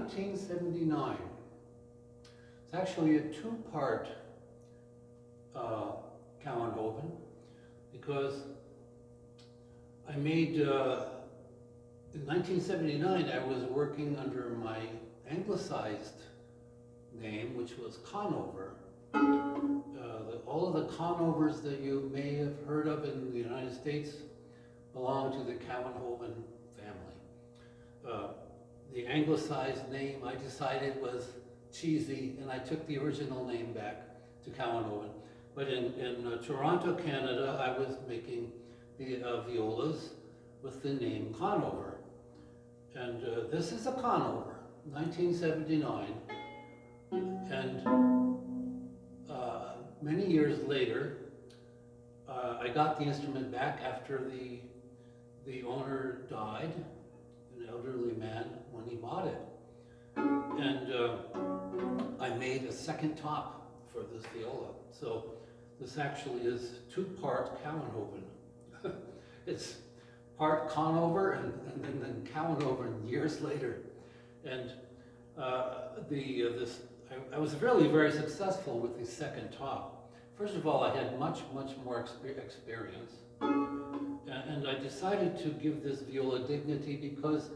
1979. It's actually a two-part Cowenhoven, because I made, in 1979, I was working under my anglicized name, which was Conover. All of the Conovers that you may have heard of in the United States belong to the Cowenhoven family. The anglicized name I decided was cheesy, and I took the original name back to Cowenhoven. But in Toronto, Canada, I was making the violas with the name Conover. And this is a Conover, 1979. And many years later, I got the instrument back after the owner died, an elderly man, when he bought it. And I made a second top for this viola. So this actually is two-part Cowenhoven. It's part Conover and then Cowenhoven years later. And I was really very successful with the second top. First of all, I had much more experience. And I decided to give this viola dignity because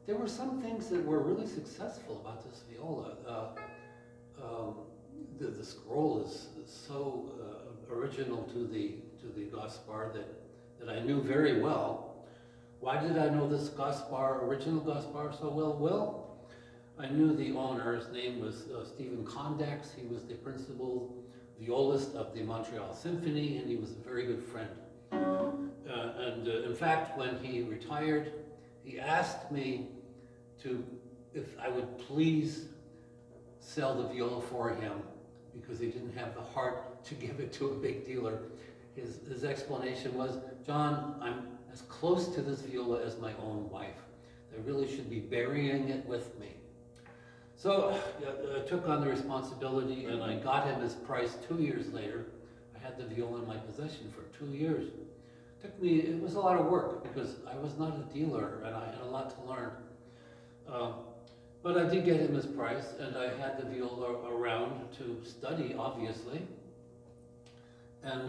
there were some things that were really successful about this viola. The scroll is so original to the Gaspar that I knew very well. Why did I know this original Gaspar so well? Well, I knew the owner. His name was Stephen Condax. He was the principal violist of the Montreal Symphony, and he was a very good friend. In fact, when he retired, he asked me if I would please sell the viola for him, because he didn't have the heart to give it to a big dealer. His explanation was, John, I'm as close to this viola as my own wife. I really should be burying it with me. So I took on the responsibility, and I got him his price 2 years later. I had the viola in my possession for 2 years. It was a lot of work because I was not a dealer and I had a lot to learn. But I did get him his price, and I had the viola around to study, obviously. And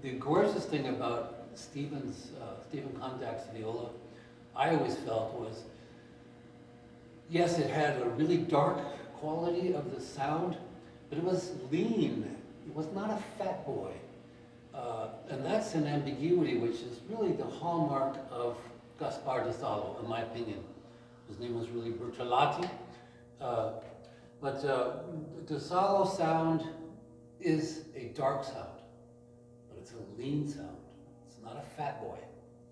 the gorgeous thing about Stephen Condax's viola, I always felt was, yes, it had a really dark quality of the sound, but it was lean. It was not a fat boy. And that's an ambiguity which is really the hallmark of Gaspar de Salo, in my opinion. His name was really Bertolotti. But de Salo sound is a dark sound, but it's a lean sound. It's not a fat boy.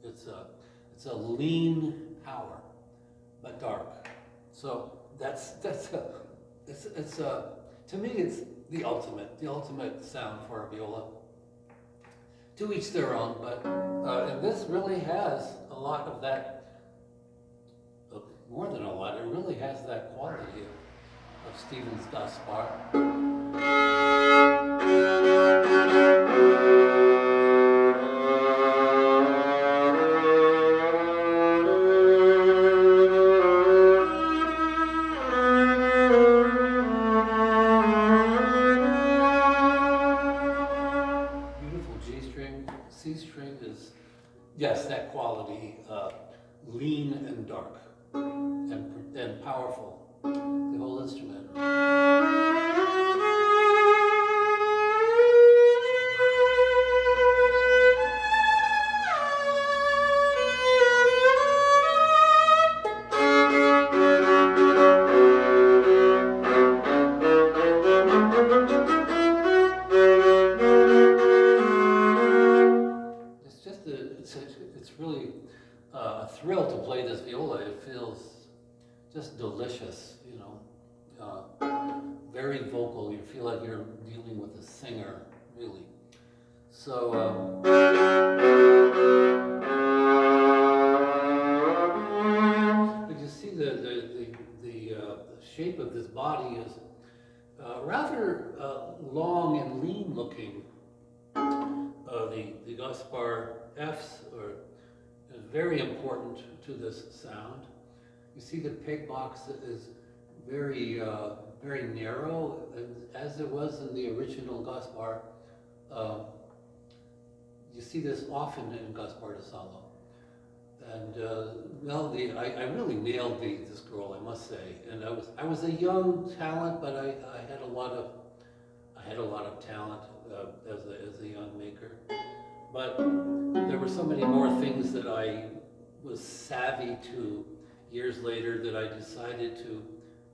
It's a lean power, but dark. So to me, it's the ultimate sound for a viola. To each their own, but and this really has a lot of that, more than a lot, it really has that quality of Stephen's Gaspar. Yes, that quality, lean and dark and powerful, the whole instrument. It's really a thrill to play this viola. It feels just delicious, you know, very vocal. You feel like you're dealing with a singer, really. So, but you see the shape of this body rather long and lean looking. The Gaspar Fs are very important to this sound. You see the peg box is very, very narrow, as it was in the original Gaspar. You see this often in Gaspar de Salo. And well, I really nailed this girl, I must say. And I was a young talent, but I had a lot of talent as a young maker. But there were so many more things that I was savvy to years later that I decided to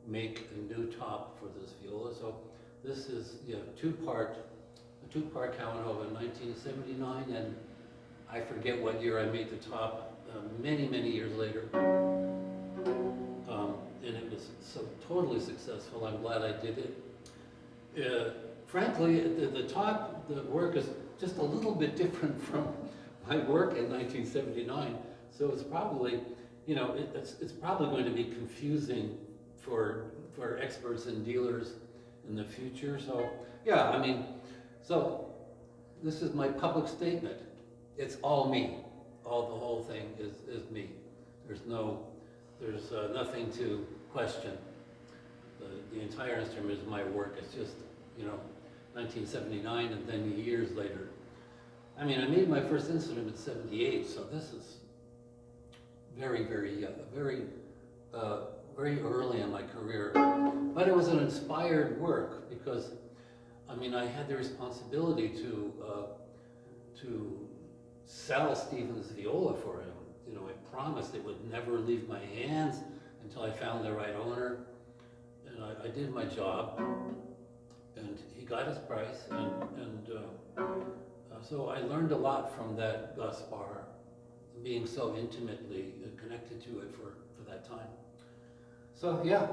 make a new top for this viola. So this is a two-part Kawanova in 1979, and I forget what year I made the top. Many years later, and it was so totally successful. I'm glad I did it. Frankly, the work is just a little bit different from my work in 1979. So it's probably, it's probably going to be confusing for experts and dealers in the future. So yeah, I mean, so this is my public statement. It's all me. The whole thing is me. There's nothing to question. The entire instrument is my work. It's just, 1979 and then years later. I mean, I made my first instrument in 78, so this is very early in my career. But it was an inspired work because, I mean, I had the responsibility to sell Stephen's viola for him. I promised it would never leave my hands until I found the right owner. And I did my job, and he got his price, and so I learned a lot from that Gaspar, being so intimately connected to it for that time. So yeah.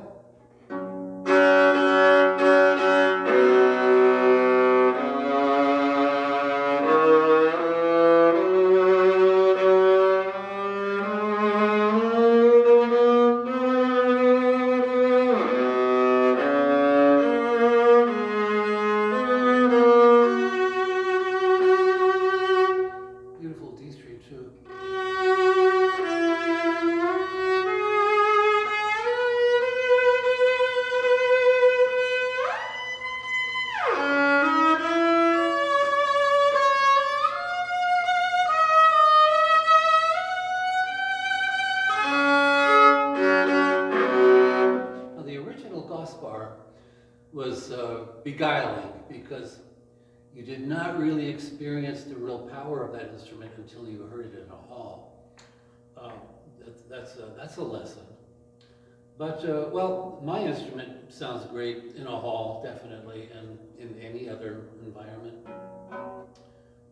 Was beguiling because you did not really experience the real power of that instrument until you heard it in a hall. That's a lesson. But well, my instrument sounds great in a hall, definitely, and in any other environment.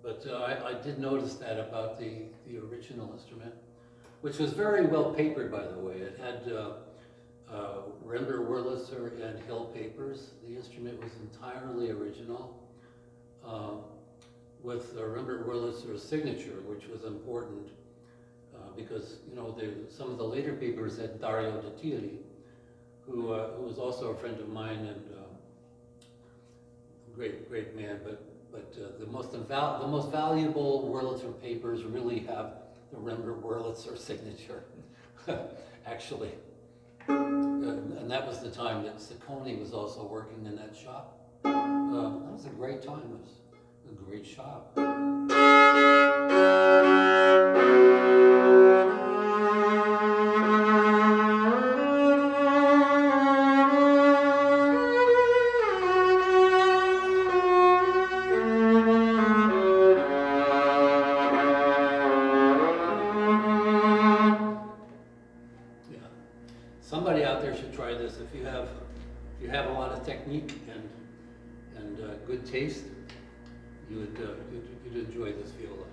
But I did notice that about the original instrument, which was very well papered, by the way. It had Rember Wurlitzer and Hill papers. The instrument was entirely original, with Rember Wurlitzer's signature, which was important because some of the later papers had Dario De Tiri, who was also a friend of mine and great man. But the most valuable Wurlitzer papers really have the Rember Wurlitzer signature, actually. And that was the time that Ciccone was also working in that shop. That was a great time. It was a great shop. Somebody out there should try this. If you have a lot of technique and good taste, you'd enjoy this viola.